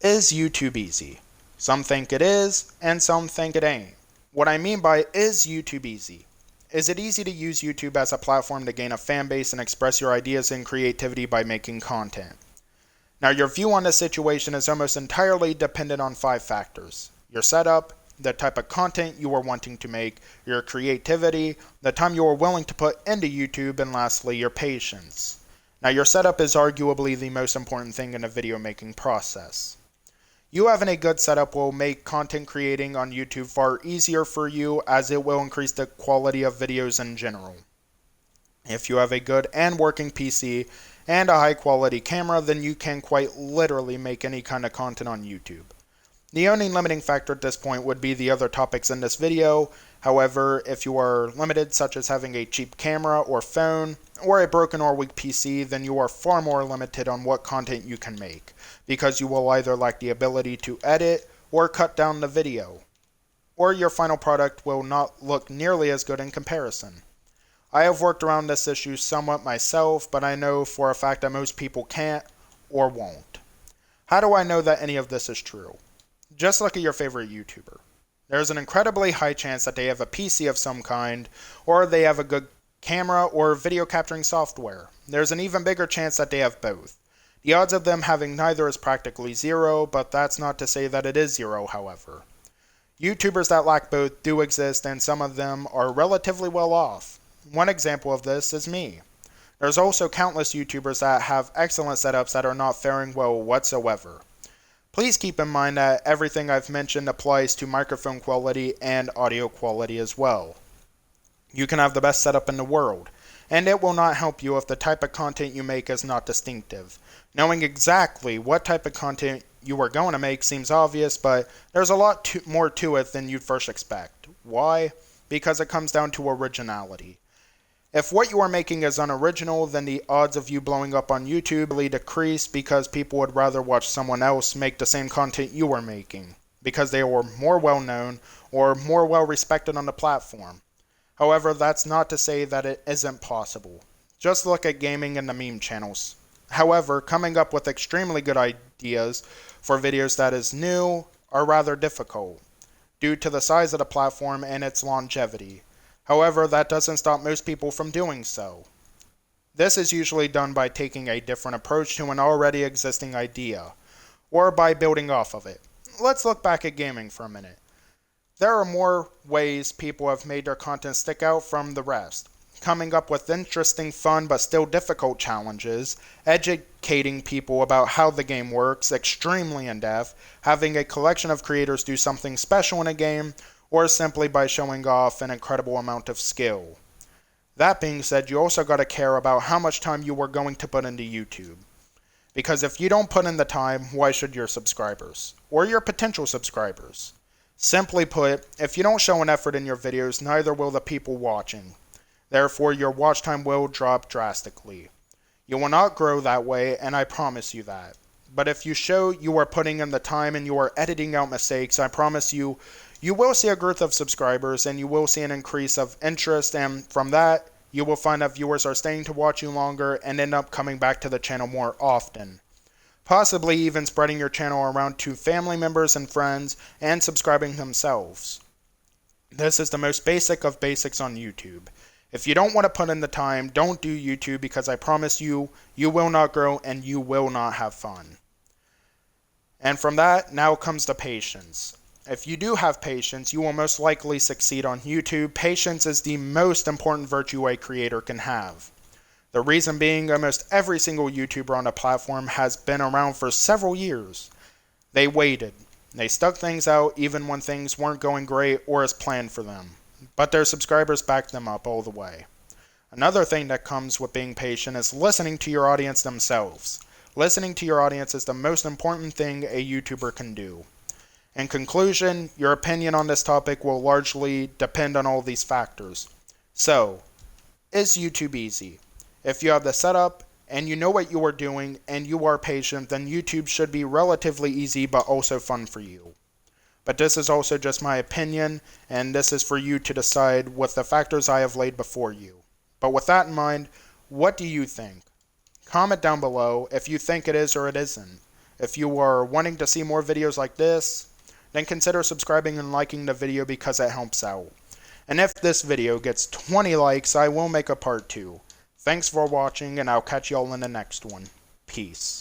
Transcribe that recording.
Is YouTube easy? Some think it is, and some think it ain't. What I mean by is YouTube easy? Is it easy to use YouTube as a platform to gain a fan base and express your ideas and creativity by making content? Now, your view on this situation is almost entirely dependent on 5 factors: your setup, the type of content you are wanting to make, your creativity, the time you are willing to put into YouTube, and lastly, your patience. Now, your setup is arguably the most important thing in a video making process. You having a good setup will make content creating on YouTube far easier for you, as it will increase the quality of videos in general. If you have a good and working PC and a high quality camera, then you can quite literally make any kind of content on YouTube. The only limiting factor at this point would be the other topics in this video. However, if you are limited, such as having a cheap camera or phone, or a broken or weak PC, then you are far more limited on what content you can make, because you will either lack the ability to edit or cut down the video, or your final product will not look nearly as good in comparison. I have worked around this issue somewhat myself, but I know for a fact that most people can't or won't. How do I know that any of this is true? Just look at your favorite YouTuber. There is an incredibly high chance that they have a PC of some kind, or they have a good camera or video capturing software. There's an even bigger chance that they have both. The odds of them having neither is practically zero, but that's not to say that it is zero, however. YouTubers that lack both do exist, and some of them are relatively well off. One example of this is me. There's also countless YouTubers that have excellent setups that are not faring well whatsoever. Please keep in mind that everything I've mentioned applies to microphone quality and audio quality as well. You can have the best setup in the world, and it will not help you if the type of content you make is not distinctive. Knowing exactly what type of content you are going to make seems obvious, but there's a lot more to it than you'd first expect. Why? Because it comes down to originality. If what you are making is unoriginal, then the odds of you blowing up on YouTube really decrease, because people would rather watch someone else make the same content you are making, because they are more well known or more well respected on the platform. However, that's not to say that it isn't possible. Just look at gaming and the meme channels. However, coming up with extremely good ideas for videos that is new are rather difficult, due to the size of the platform and its longevity. However, that doesn't stop most people from doing so. This is usually done by taking a different approach to an already existing idea, or by building off of it. Let's look back at gaming for a minute. There are more ways people have made their content stick out from the rest. Coming up with interesting, fun, but still difficult challenges, educating people about how the game works, extremely in-depth, having a collection of creators do something special in a game, or simply by showing off an incredible amount of skill. That being said, you also got to care about how much time you are going to put into YouTube. Because if you don't put in the time, why should your subscribers? Or your potential subscribers? Simply put, if you don't show an effort in your videos, neither will the people watching. Therefore, your watch time will drop drastically. You will not grow that way, and I promise you that. But if you show you are putting in the time and you are editing out mistakes, I promise you, you will see a growth of subscribers, and you will see an increase of interest, and from that, you will find that viewers are staying to watch you longer and end up coming back to the channel more often. Possibly even spreading your channel around to family members and friends and subscribing themselves. This is the most basic of basics on YouTube. If you don't want to put in the time, don't do YouTube, because I promise you, you will not grow and you will not have fun. And from that, now comes the patience. If you do have patience, you will most likely succeed on YouTube. Patience is the most important virtue a creator can have. The reason being, almost every single YouTuber on the platform has been around for several years. They waited. They stuck things out even when things weren't going great or as planned for them. But their subscribers backed them up all the way. Another thing that comes with being patient is listening to your audience themselves. Listening to your audience is the most important thing a YouTuber can do. In conclusion, your opinion on this topic will largely depend on all these factors. So, is YouTube easy? If you have the setup, and you know what you are doing, and you are patient, then YouTube should be relatively easy but also fun for you. But this is also just my opinion, and this is for you to decide with the factors I have laid before you. But with that in mind, what do you think? Comment down below if you think it is or it isn't. If you are wanting to see more videos like this, then consider subscribing and liking the video because it helps out. And if this video gets 20 likes, I will make a part 2. Thanks for watching, and I'll catch y'all in the next one. Peace.